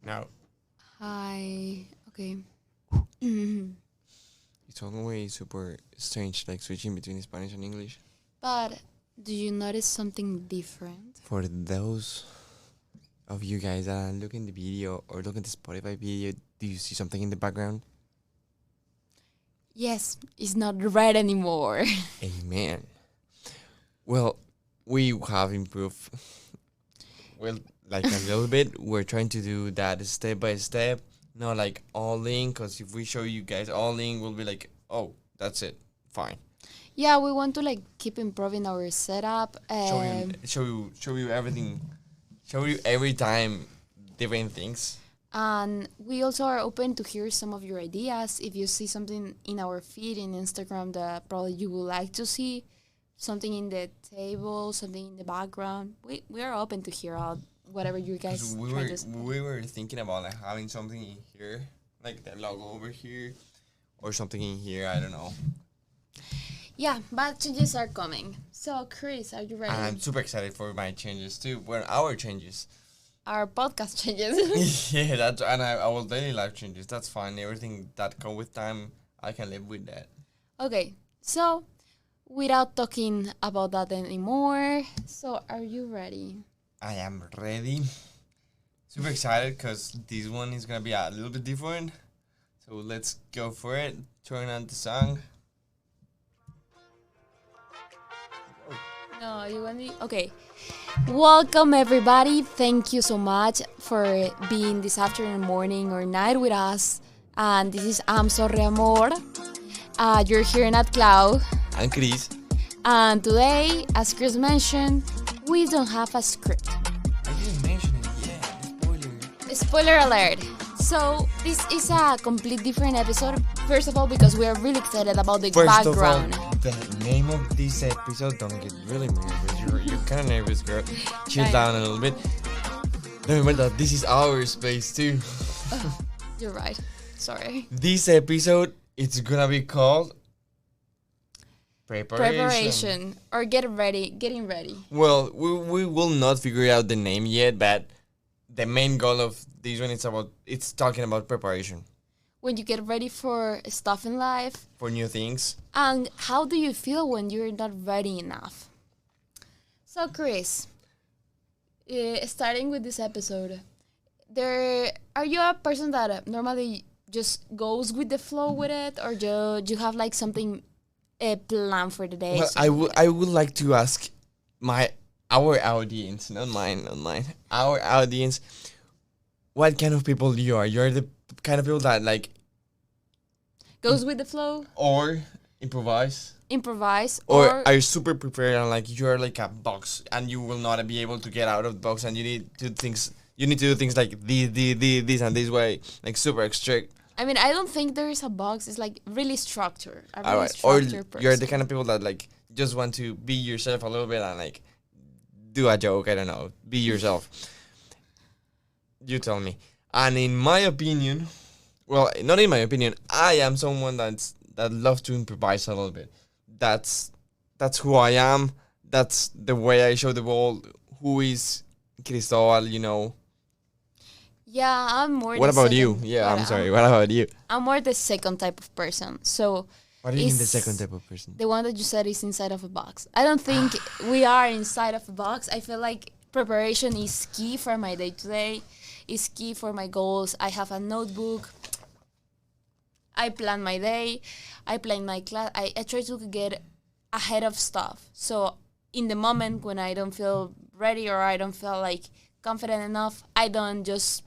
No, Hi. Okay. it's always super strange, like switching between Spanish and English. But do you notice something different? For those of you guys that look in the video or look at the Spotify video, do you see something in the background? Yes, it's not red anymore. Amen. Well, we have improved. Well, like a little bit. We're trying to do that step by step, not like all in. Because if we show you guys all in, we'll be like, oh, that's it, fine. Yeah, we want to like keep improving our setup. Show you everything. Show you every time different things. And we also are open to hear some of your ideas. If you see something in our feed in Instagram that probably you would like to see, something in the table, something in the background, we are open to hear out whatever you 'Cause guys we try were to say. we were thinking about like having something in here, like the logo over here, or something in here. I don't know. Yeah, but changes are coming. So, Chris, are you ready? I'm super excited for my changes too. Well, our changes. Our podcast changes. Yeah, that's and our daily life changes. That's fine. Everything that come with time, I can live with that. Okay, so without talking about that anymore, so are you ready? I am ready. Super excited because this one is gonna be a little bit different. So let's go for it. Turn on the song. No, you want me? Okay. Welcome, everybody. Thank you so much for being this afternoon, morning, or night with us. And this is I'm Sorry Amor. You're hearing at Cloud. I'm Chris. And today, as Chris mentioned, we don't have a script. I didn't mention it. Yeah, spoiler. Spoiler alert. So, this is a complete different episode. First of all, because we are really excited about the First background. of all, the name of this episode, don't get really nervous. You're kind of nervous, girl. Chill Kinda. down a little bit. Remember that this is our space too. You're right. Sorry. This episode, it's gonna be called Preparation or getting ready. Well, we will not figure out the name yet, but the main goal of this one it's talking about preparation When you get ready for stuff in life, for new things. and how do you feel when you're not ready enough? So, Chris, starting with this episode, are you a person that normally just goes with the flow with it, or do you have like something planned for the day? Well, I would like to ask our audience, not mine, our audience, what kind of people you are. You're the kind of people that like Goes with the flow, or improvise, or are you super prepared and like you're like a box and you will not be able to get out of the box and you need to do things like this and this way, like super strict. I mean, I don't think there is a box. It's like really structured. A really Alright, or structured person. you're the kind of people that like just want to be yourself a little bit and like do a joke. I don't know, be yourself. You tell me. And in my opinion, well, not in my opinion, I am someone that loves to improvise a little bit. That's who I am. That's the way I show the world who is Cristobal. You know. Yeah, I'm more. What the about you? second- Yeah, I'm sorry. What about you? I'm more the second type of person. So What do you mean the Is- second type of person? the one that you said is inside of a box. I don't think we are inside of a box. I feel like preparation is key for my day to day. Is key for my goals. I have a notebook. I plan my day. I plan my class. I try to get ahead of stuff. So in the moment when I don't feel ready or I don't feel like confident enough, I don't just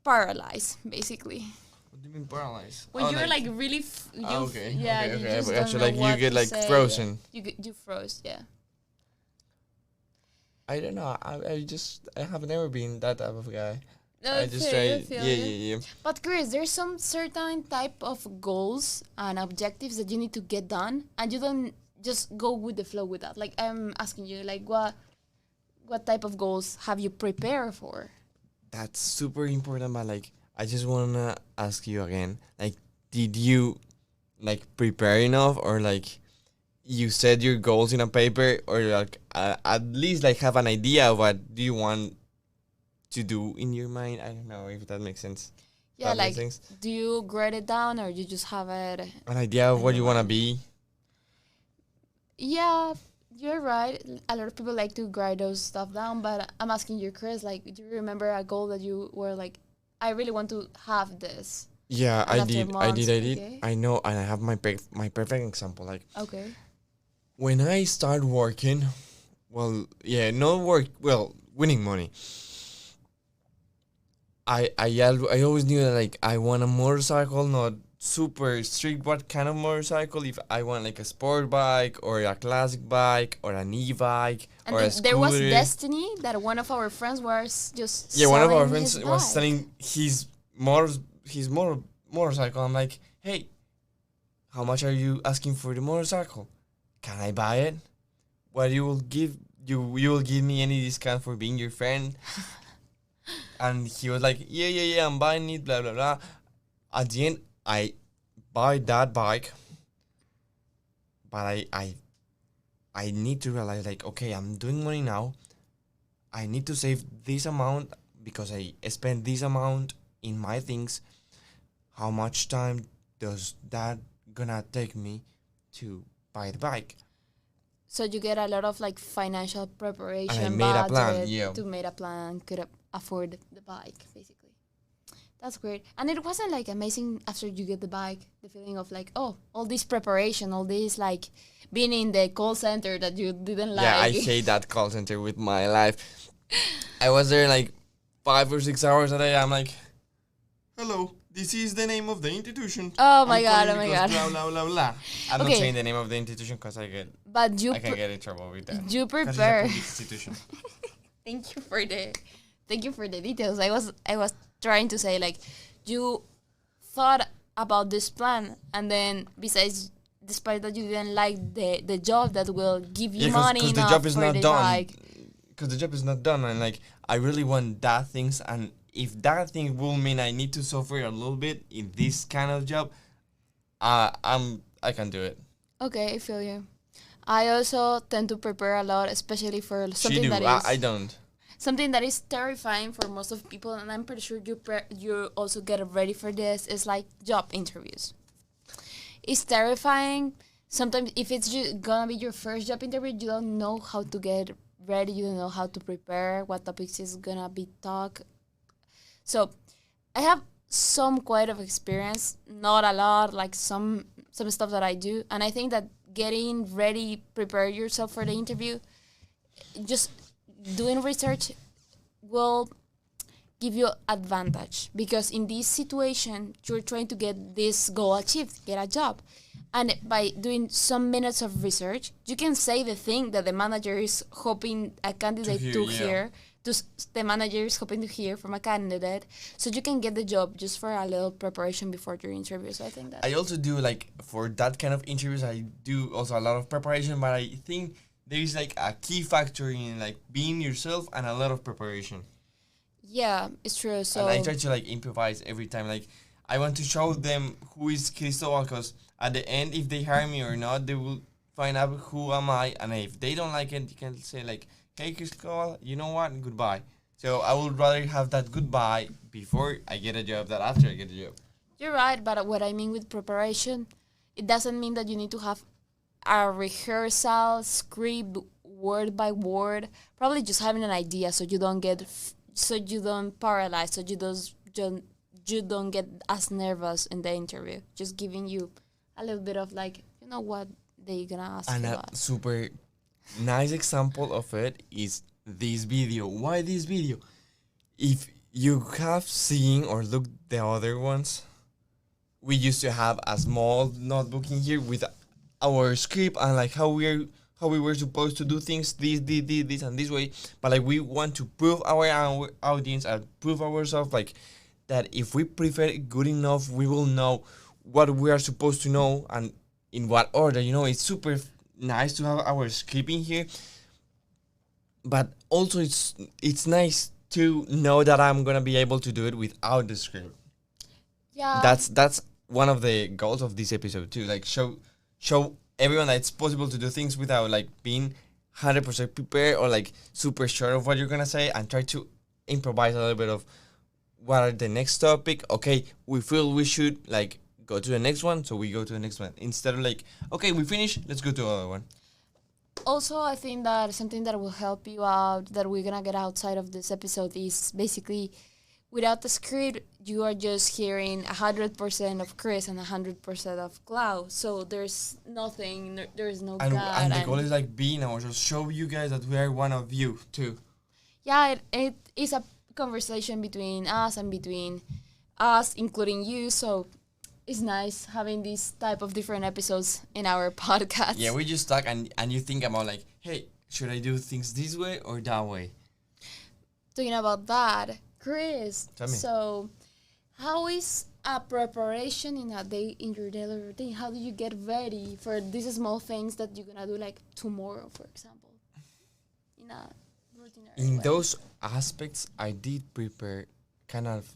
paralyze, basically. What do you mean paralyzed? When you're like really, okay. yeah, okay, you okay. just I don't got you. know Like you what get to like say. frozen. You froze, yeah. I don't know. I have never been that type of guy. No, I just try. feel Yeah, you. yeah, yeah. But Chris, there's some certain type of goals and objectives that you need to get done, and you don't just go with the flow with that. Like I'm asking you, like what type of goals have you prepared for? That's super important. But like, I just wanna ask you again. Like, did you like prepare enough, or like you set your goals in a paper, or like at least like have an idea of what do you want to do in your mind. I don't know if that makes sense. Yeah, That makes like, sense. do you write it down or you just have it? An idea of in what your you want to mind? be. Yeah, you're right. A lot of people like to write those stuff down, but I'm asking you, Chris, like, do you remember a goal that you were like, I really want to have this? Yeah, And I after did. I did. months, I did. okay, I know, and I have my perfect example. Like okay, when I start working, well, yeah, not work. Well, winning money. I always knew that like I want a motorcycle, not super strict what kind of motorcycle. If I want like a sport bike or a classic bike or an e-bike and or a there was scooter. destiny that one of our friends was just Yeah, one of our selling friends his was bike. selling his motorcycle. I'm like, hey, how much are you asking for the motorcycle? Can I buy it? What you will give you will give me any discount for being your friend? And he was like, yeah, I'm buying it, blah blah blah. At the end, I buy that bike, but I need to realize like, okay, I'm doing money now. I need to save this amount because I spend this amount in my things. How much time does that gonna take me to buy the bike? So you get a lot of like financial preparation, And I made a plan, budget yeah. to make a plan, could afford the bike, basically. That's great. And it wasn't like amazing after you get the bike, the feeling of like, oh, all this preparation, all this like being in the call center that you didn't like. Yeah, I hate that call center with my life. I was there like 5 or 6 hours a day. I'm like, hello, this is the name of the institution. Oh my I'm God, calling oh my because God. blah, blah, blah, blah. I'm Okay. not saying the name of the institution because I But can get in trouble with that. you 'Cause it's a prepare. public institution. Thank you for the details. I was trying to say like you thought about this plan and then besides despite that you didn't like the job that will give you money Because the enough job is for not the done. bike. Because the job is not done, and like I really want that things, and if that thing will mean I need to suffer a little bit in this kind of job, I can do it. Okay, I feel you. I also tend to prepare a lot, especially for She something do. that is I don't. something that is terrifying for most of people, and I'm pretty sure you also get ready for this. Is like job interviews. It's terrifying. Sometimes if it's gonna be your first job interview, you don't know how to get ready. You don't know how to prepare. What topics is gonna be talk. So, I have some quite of experience, not a lot, like some stuff that I do, and I think that getting ready, prepare yourself for the interview, just doing research will give you advantage because in this situation you're trying to get this goal achieved, get a job, and by doing some minutes of research you can say the thing that the manager is hoping a candidate to hear, the manager is hoping to hear from a candidate, so you can get the job just for a little preparation before your interview. So I think that I also do like for that kind of interviews. I do also a lot of preparation, but I think there is like a key factor in like being yourself and a lot of preparation. yeah, it's true. So And I try to like improvise every time. Like I want to show them who is Cristobal, because at the end, if they hire me or not, they will find out who am I. And if they don't like it, you can say like, "Hey, Cristobal, you know what? Goodbye." So I would rather have that goodbye before I get a job than after I get a job. you're right, but what I mean with preparation, it doesn't mean that you need to have a rehearsal script word by word. Probably just having an idea so you don't get, so you don't paralyze, so you don't get as nervous in the interview. Just giving you a little bit of like, you know what they're gonna ask And you a about. super nice example of it is this video. Why this video? If you have seen or looked the other ones, we used to have a small notebook in here with our script and like how we were supposed to do things this and this way. But like we want to prove our audience and prove ourselves like that if we prepare good enough, we will know what we are supposed to know and in what order. You know, it's super nice to have our script in here, but also it's nice to know that I'm gonna be able to do it without the script. Yeah, That's one of the goals of this episode too. Like show everyone that it's possible to do things without like being 100% prepared or like super sure of what you're gonna say, and try to improvise a little bit of what are the next topic. Okay, we feel we should like go to the next one, so we go to the next one instead of like, okay, we finish, let's go to the other one. Also, I think that something that will help you out that we're gonna get outside of this episode is basically without the script, you are just hearing 100% of Chris and 100% of Clau. So there's nothing, there's no And, cut. and the goal is like being ourselves, show you guys that we are one of you too. Yeah, it is a conversation between us and between us, including you. So it's nice having these type of different episodes in our podcast. Yeah, we just talk and you think about like, hey, should I do things this way or that way? Talking about that, Chris, Tell me. so how is a preparation in a day in your daily routine? How do you get ready for these small things that you're gonna do like tomorrow, for example? In a routinary In way. those aspects, I did prepare kind of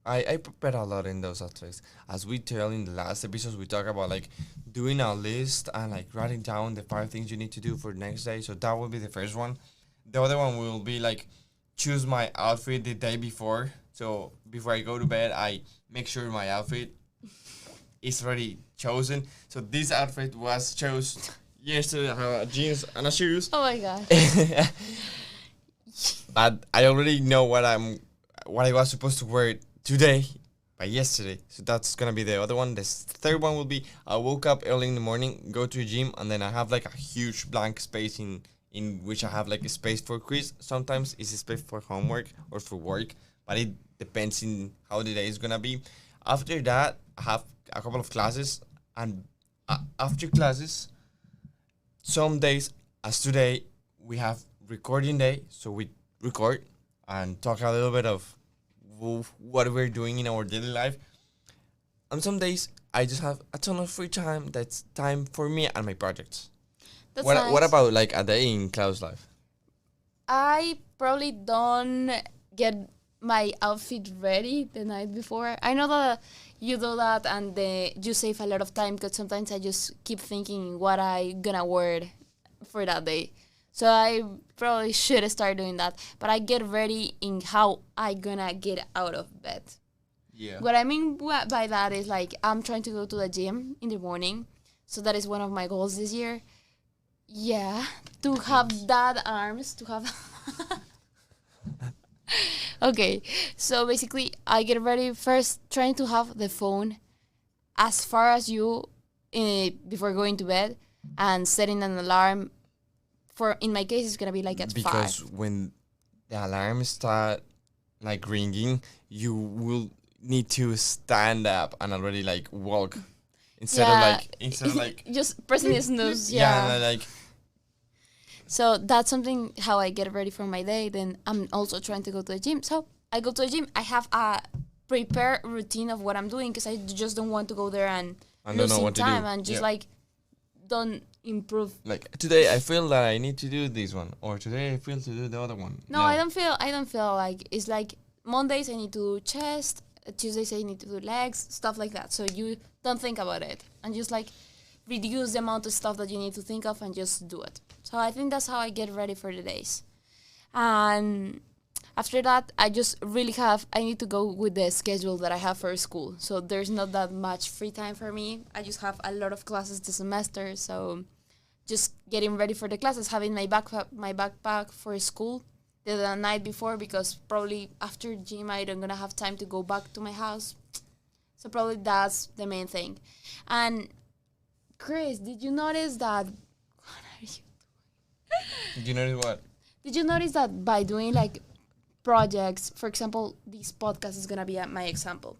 I prepared a lot in those aspects. As we tell in the last episodes, we talk about like doing a list and like writing down the 5 things you need to do for the next day. So that will be the first one. The other one will be like choose my outfit the day before. So before I go to bed, I make sure my outfit is already chosen. So this outfit was chosen yesterday. I have jeans and a shoes. Oh my god. But I already know what I was supposed to wear today by yesterday. So that's gonna be the other one. The third one will be I woke up early in the morning, go to the gym, and then I have like a huge blank space in which I have like a space for quiz. Sometimes it's a space for homework or for work, but it depends in how the day is gonna be. After that, I have a couple of classes, and after classes, some days, as today, we have recording day, so we record and talk a little bit of what we're doing in our daily life. And some days, I just have a ton of free time. That's time for me and my projects. That's What nice. about like a day in Klaus' life? I probably don't get my outfit ready the night before. I know that you do that and you save a lot of time because sometimes I just keep thinking what I gonna wear for that day. So I probably should start doing that. But I get ready in how I gonna get out of bed. Yeah. What I mean by that is like I'm trying to go to the gym in the morning. So that is one of my goals this year. Yeah, to have that arms, to have... Okay, so basically I get ready first trying to have the phone as far as you before going to bed and setting an alarm for, in my case, it's going to be like at 5. Because when the alarm start like ringing, you will need to stand up and already like walk instead of like just pressing the snooze. yeah, like So that's something how I get ready for my day. Then I'm also trying to go to the gym. So I go to the gym. I have a prepared routine of what I'm doing because I just don't want to go there and don't know losing what to do. time and just Yeah. like don't improve. like today I feel that I need to do this one, or today I feel to do the other one. No, I don't feel like it's like Mondays I need to do chest, Tuesdays I need to do legs, stuff like that. So you don't think about it and just like reduce the amount of stuff that you need to think of and just do it. So I think that's how I get ready for the days. And after that, I need to go with the schedule that I have for school. So there's not that much free time for me. I just have a lot of classes this semester. So just getting ready for the classes, having my backpack for school the night before because probably after gym I don't gonna have time to go back to my house. So probably that's the main thing. And Chris, did you notice that? What are you? Do you notice what? Did you notice that by doing like projects, for example, this podcast is gonna be my example.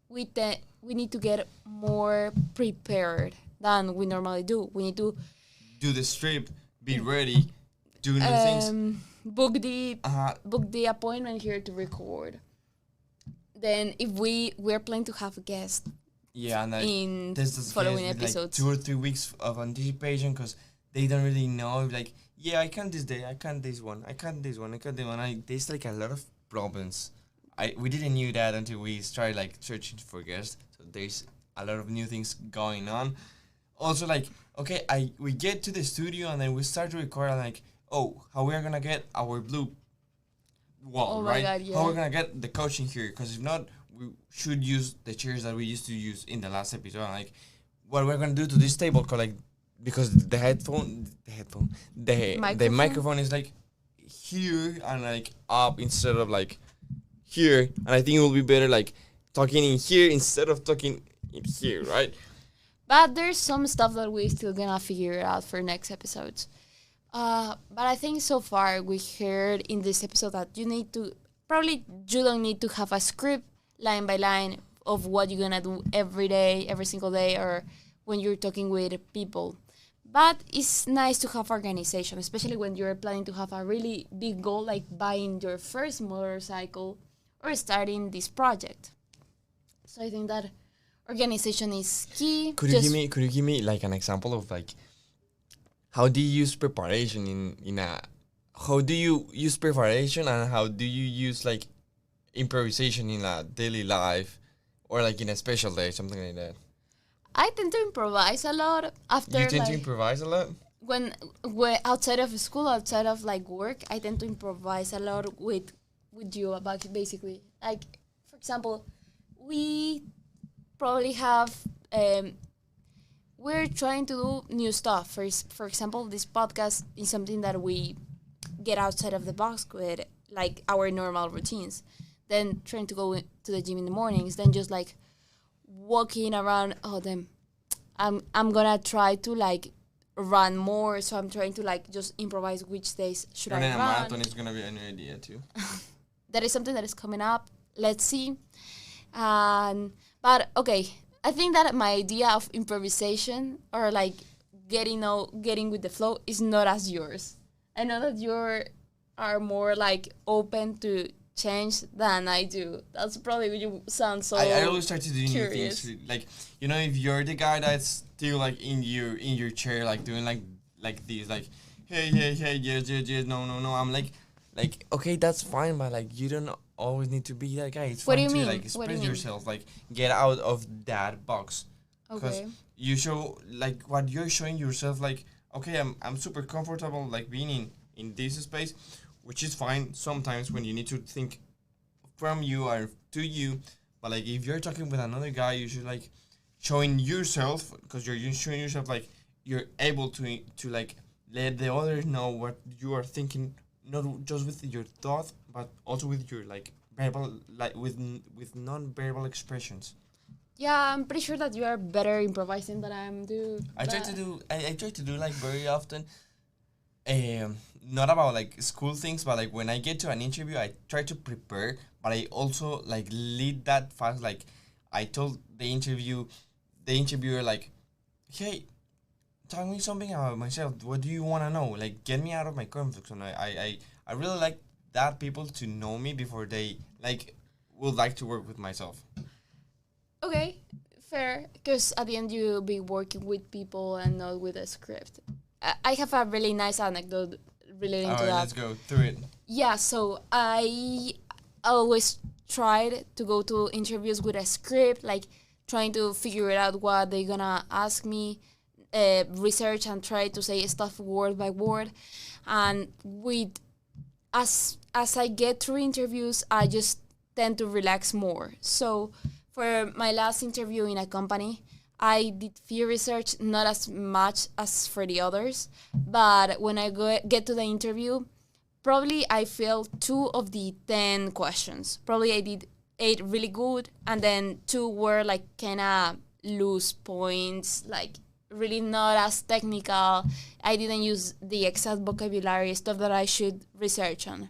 We need to get more prepared than we normally do. We need to Do the strip, be ready, do new things. book the appointment here to record. Then if we're planning to have a guest Yeah, and like, in this is following like episodes. 2 or 3 weeks of anticipation because they don't really know. Like, yeah, I can't this day, I can't this one, I can't this one, I can't this one. There's like a lot of problems. We didn't knew that until we started like searching for guests. So there's a lot of new things going on. Also, like, okay, we get to the studio and then we start to record and like, oh, how we are gonna get our blue wall, Oh my right? God, yeah. How we're gonna get the coaching here? Because if not, we should use the chairs that we used to use in the last episode. Like, what we're gonna do to this table? Cause like, because the microphone is like here and like up instead of like here, and I think it will be better like talking in here instead of talking in here, right? But there's some stuff that we still gonna figure out for next episodes. But I think so far we heard in this episode that you don't need to have a script line by line of what you're gonna do every day, every single day, or when you're talking with people. But it's nice to have organization, especially when you're planning to have a really big goal like buying your first motorcycle or starting this project. So I think that organization is key. Could you give me like an example of like how do you use preparation in a how do you use preparation and how do you use like improvisation in a daily life or like in a special day, something like that? I tend to improvise a lot after You tend to like improvise a lot? when outside of school, outside of like work, I tend to improvise a lot with you about basically like for example, we probably have we're trying to do new stuff. For example, this podcast is something that we get outside of the box with, like our normal routines. Then trying to go to the gym in the mornings. Then just like walking around. Oh, then I'm gonna try to like run more. So I'm trying to like just improvise which days should Running I a run. marathon is gonna be a new idea too. That is something that is coming up. Let's see. But okay, I think that my idea of improvisation or like getting with the flow is not as yours. I know that you are more like open to change than I do. That's probably what you sound so. I always try to do new curious. things. Like if you're the guy that's still like in your chair, like doing like this, like hey, yes, no. I'm like okay, that's fine, but like you don't always need to be that guy. It's What do fine you to mean? like What do you express mean? yourself, like get out of that box. Because Okay. you show like what you're showing yourself, like okay, I'm super comfortable like being in this space, which is fine sometimes when you need to think from you or to you, but like if you're talking with another guy, you should like showing yourself, because you're showing yourself like you're able to like let the others know what you are thinking, not just with your thought, but also with your like verbal, like with non-verbal expressions. Yeah, I'm pretty sure that you are better improvising than I'm do. I try to do like very often, not about like school things, but like when I get to an interview, I try to prepare, but I also like lead that fast. Like I told the interviewer like, hey, tell me something about myself. What do you want to know? Like get me out of my comfort zone. I really like that people to know me before they like would like to work with myself. Okay, fair. Because at the end you'll be working with people and not with a script. I have a really nice anecdote relating All to right, that. let's go through it. Yeah, so I always tried to go to interviews with a script, like trying to figure it out what they're gonna ask me, research and try to say stuff word by word. And with as I get through interviews, I just tend to relax more. So for my last interview in a company, I did few research, not as much as for the others, but when I get to the interview, probably I failed 2 of the 10 questions. Probably I did 8 really good, and then 2 were like kind of loose points, like really not as technical. I didn't use the exact vocabulary, stuff that I should research on.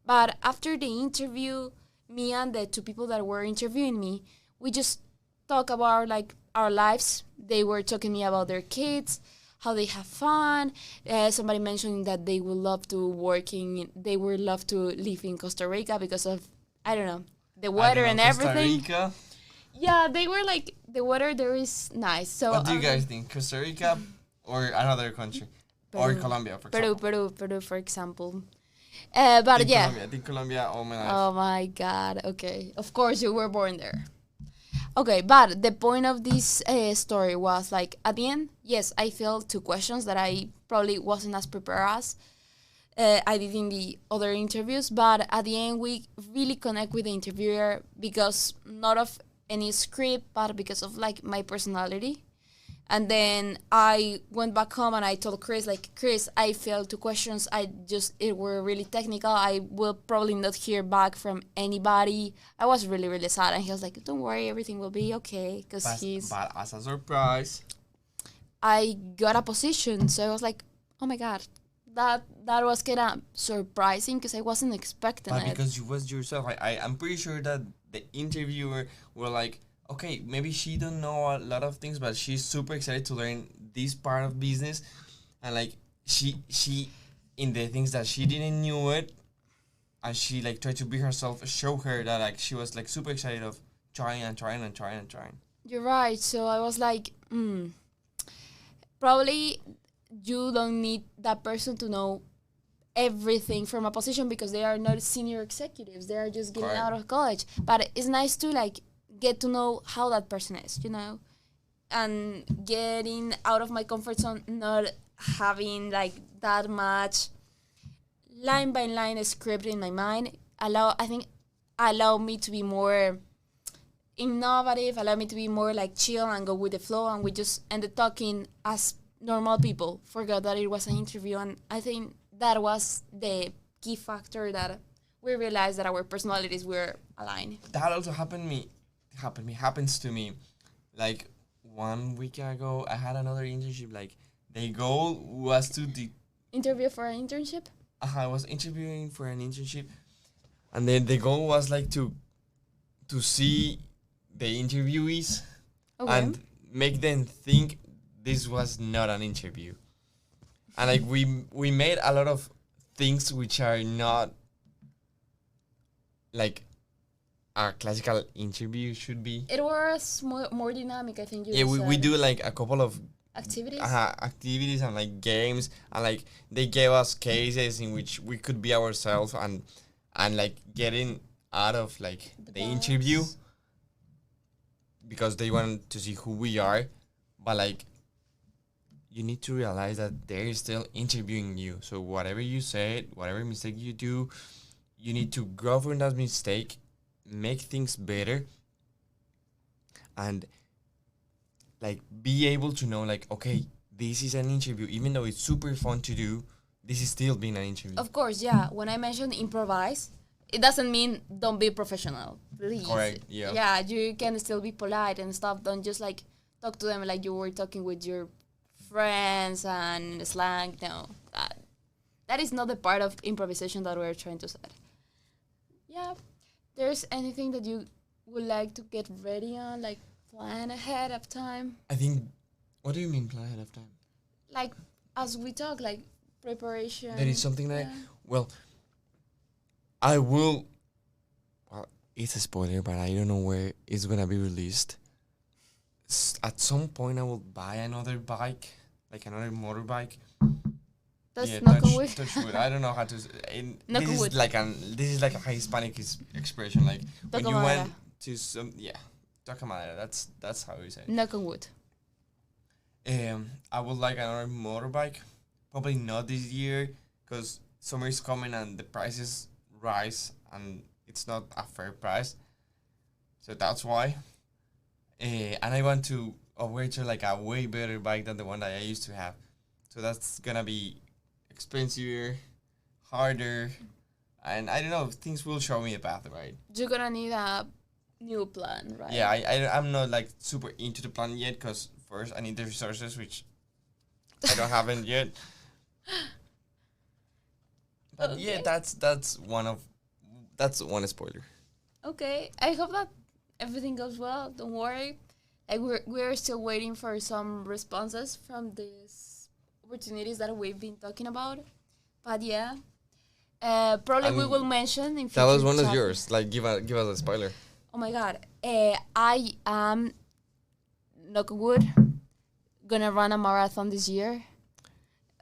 But after the interview, me and the 2 people that were interviewing me, we just talk about like our lives. They were talking to me about their kids, how they have fun. Somebody mentioned that they would love to they would love to live in Costa Rica because of, I don't know, the weather and everything. Costa Rica. Yeah, they were like, the weather there is nice. So What do you guys think? Costa Rica or another country? Or Peru. Colombia, for example. Peru, for example. But yeah. I think Colombia all my life. Oh my God. Okay. Of course, you were born there. Okay, but the point of this story was like at the end, yes, I failed 2 questions that I probably wasn't as prepared as. I did in the other interviews, but at the end we really connect with the interviewer because not of any script, but because of like my personality. And then I went back home and I told Chris, like, Chris, I failed 2 questions. It were really technical. I will probably not hear back from anybody. I was really, really sad. And he was like, don't worry, everything will be okay. Because But as a surprise, I got a position. So I was like, oh my God, that was kind of surprising because I wasn't expecting but it. because you was yourself, I'm pretty sure that the interviewer were like, okay, maybe she don't know a lot of things, but she's super excited to learn this part of business, and like she in the things that she didn't knew it, and she like tried to be herself, show her that like she was like super excited of trying and trying and trying and trying. You're right. So I was like, probably you don't need that person to know everything from a position because they are not senior executives. They are just getting Correct. out of college. But it's nice to like get to know how that person is, you know, and getting out of my comfort zone, not having like that much line by line script in my mind. Allow me to be more innovative, allow me to be more like chill and go with the flow, and we just ended talking as normal people. Forgot that it was an interview, and I think that was the key factor that we realized that our personalities were aligned. That also happens to me. Like 1 week ago, I had another internship. Like the goal was to Interview for an internship? I was interviewing for an internship, and then the goal was like to see the interviewees Okay. and make them think this was not an interview. And like we made a lot of things which are not like a classical interview should be. It was more dynamic, I think you Yeah, we said. do like a couple of Activities? activities and like games, and like they gave us cases in which we could be ourselves and like getting out of like the interview box. because they want to see who we are, but like you need to realize that they're still interviewing you. So whatever you said, whatever mistake you do, you need to grow from that mistake, make things better, and like be able to know like, okay, this is an interview. Even though it's super fun to do, this is still being an interview. Of course, yeah. When I mention improvise, it doesn't mean don't be professional. Please. Correct, yeah. Yeah, you can still be polite and stuff. Don't just like talk to them like you were talking with your friends and slang. No, that is not the part of improvisation that we're trying to say. Yeah. There's anything that you would like to get ready on, like plan ahead of time? I think. What do you mean plan ahead of time? Like as we talk, like preparation. There is something that yeah. well, I will. Well, it's a spoiler, but I don't know where it's gonna be released. At some point, I will buy another bike, like another motorbike. That's Yeah, knock on wood. touch wood. I don't know how to. Knock This on is wood. like this is like a Hispanic expression. Like when Toca you madera. went to some toca madera. That's how we say it. Knock on wood. I would like another motorbike. Probably not this year because summer is coming and the prices rise and it's not a fair price. So that's why. And I want to upgrade to like a way better bike than the one that I used to have. So that's gonna be expensive, harder, and I don't know. Things will show me a path, right? You're gonna need a new plan, right? Yeah, I'm not like super into the plan yet because first I need the resources, which I don't have it yet. But yeah, Okay. that's one spoiler. Okay. I hope that everything goes well. Don't worry. Like we're still waiting for some responses from these opportunities that we've been talking about. But yeah. Probably we will mention in Tell us future one of chapters. yours. Like give us a spoiler. Oh my god. I am, knock on wood, gonna run a marathon this year.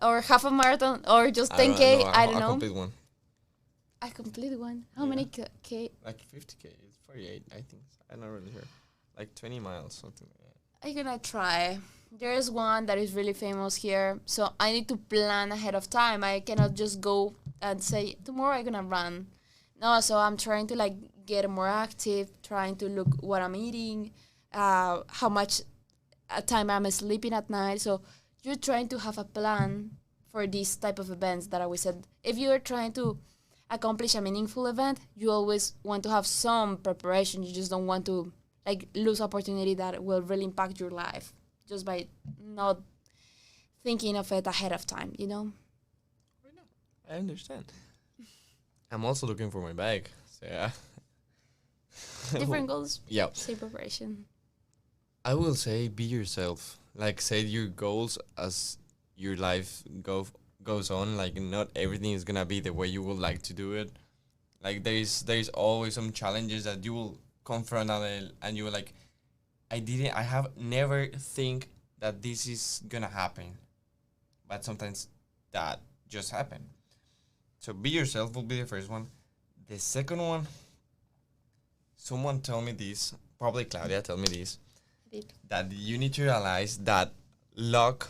Or half a marathon, or just 10K, I don't A know. complete one. I completed one. How Yeah. many K? Like 50K. It's 48, I think. I'm not really sure. Like 20 miles, something like that. I'm gonna try. There's one that is really famous here, so I need to plan ahead of time. I cannot just go and say tomorrow I'm gonna run. No, so I'm trying to like get more active, trying to look what I'm eating, how much time I'm sleeping at night. So you're trying to have a plan for these type of events that I always said. If you're trying to accomplish a meaningful event, you always want to have some preparation. You just don't want to like lose opportunity that will really impact your life just by not thinking of it ahead of time, you know? I understand. I'm also looking for my bike. So yeah. Different goals, Yeah. same preparation. I will say be yourself. Like set your goals as your life goes on. Like not everything is gonna be the way you would like to do it. Like there's always some challenges that you will confront and you will like I have never think that this is gonna happen. But sometimes that just happen. So be yourself will be the first one. The second one, someone told me this, probably Claudia told me this, that you need to realize that luck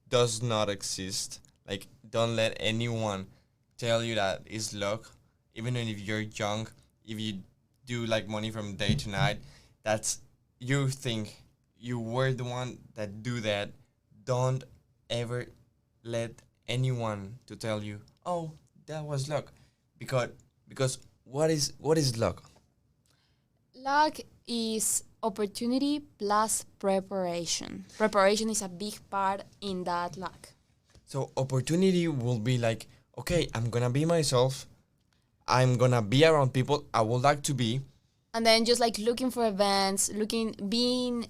does not exist. Like, don't let anyone tell you that it's luck. Even if you're young, if you do like money from day to night, that's you think you were the one that do that. Don't ever let anyone to tell you, oh, that was luck, because what is luck? Luck is opportunity plus preparation. Preparation is a big part in that luck. So opportunity will be like, okay, I'm gonna be myself. I'm gonna be around people I would like to be. And then just like looking for events, being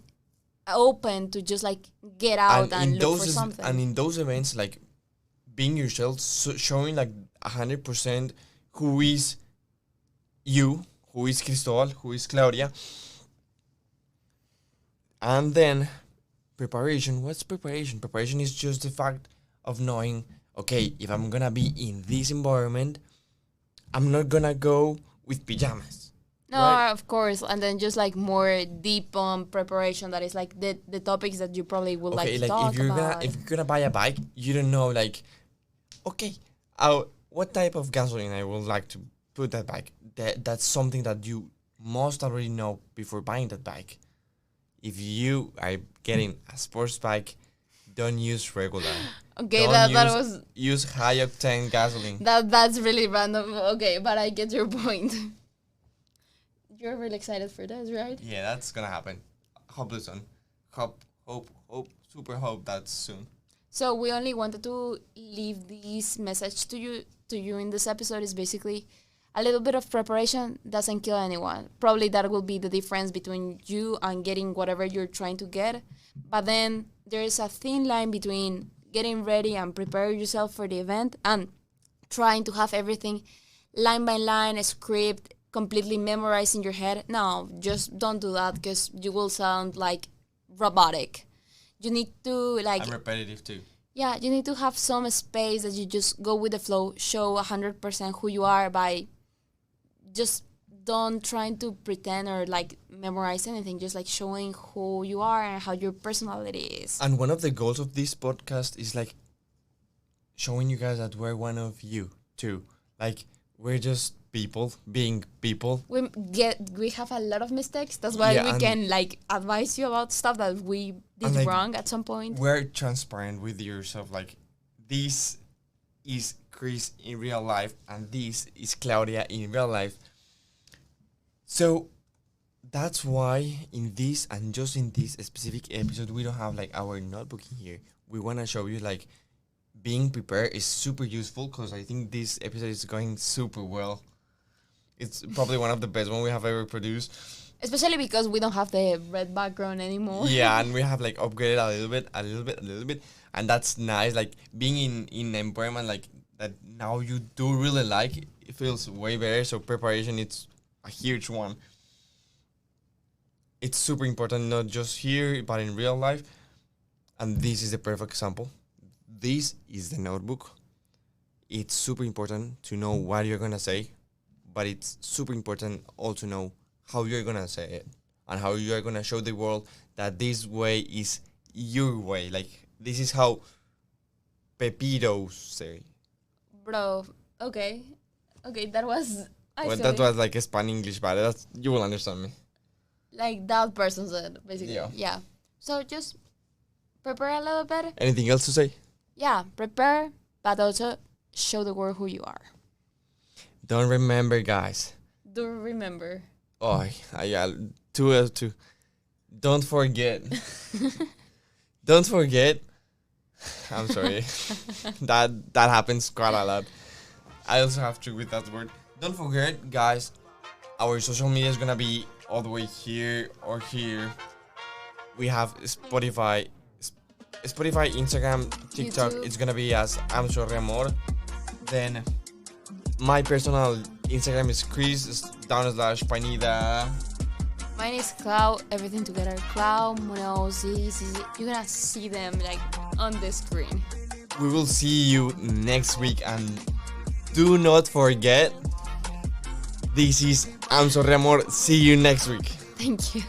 open to just like get out and look for something. And in those events, like being yourself, showing like 100% who is you, who is Cristobal, who is Claudia. And then preparation. What's preparation? Preparation is just the fact of knowing, okay, if I'm gonna be in this environment, I'm not gonna go with pajamas. No, right? Of course. And then just like more deep preparation that is like the topics that you probably would like to talk about. If you're gonna buy a bike, you don't know like, okay, what type of gasoline I would like to put that bike. That's something that you must already know before buying that bike. If you are getting a sports bike, don't use regular. Okay, that use high octane gasoline. That's really random. Okay, but I get your point. You're really excited for this, right? Yeah, that's gonna happen. Hopefully soon. Hope, super hope that's soon. So we only wanted to leave this message to you in this episode is basically a little bit of preparation doesn't kill anyone. Probably that will be the difference between you and getting whatever you're trying to get. But then there is a thin line between getting ready and prepare yourself for the event and trying to have everything line by line, a script, completely memorized in your head. No, just don't do that because you will sound like robotic. You need to like... I'm repetitive too. Yeah, you need to have some space that you just go with the flow, show 100% who you are by just don't trying to pretend or like memorize anything, just like showing who you are and how your personality is. And one of the goals of this podcast is like showing you guys that we're one of you too. Like we're just people being people. We have a lot of mistakes. That's why we can like advise you about stuff that we did like, wrong at some point. We're transparent with yourself. Like this is Chris in real life and this is Claudia in real life. So that's why in this and just in this specific episode we don't have like our notebook in here. We want to show you like being prepared is super useful because I think this episode is going super well. It's probably one of the best one we have ever produced. Especially because we don't have the red background anymore. Yeah, and we have like upgraded a little bit. And that's nice. Like being in an environment like that now you do really like, it feels way better. So preparation, it's a huge one. It's super important, not just here, but in real life. And this is the perfect example. This is the notebook. It's super important to know what you're going to say, but it's super important also to know how you're going to say it and how you're going to show the world that this way is your way. Like, this is how Pepitos say. Bro, Okay. Okay, that was. I Well, feel that it. was like a Spanish English, but that's, you will understand me. Like that person said, basically. Yeah. Yeah. So just prepare a little bit. Anything else to say? Yeah, prepare, but also show the world who you are. Don't remember, guys. Do remember. Oh, yeah, two. Don't forget. Don't forget. I'm sorry. that happens quite a lot. I also have to with that word. Don't forget, guys. Our social media is gonna be all the way here or here. We have Spotify, Instagram, TikTok. YouTube. It's gonna be as Amor. Then my personal Instagram is Chris_Panida. Mine is Cloud, everything together. Cloud, Mono, Z. You're gonna see them like on the screen. We will see you next week, and do not forget, this is Amor. See you next week. Thank you.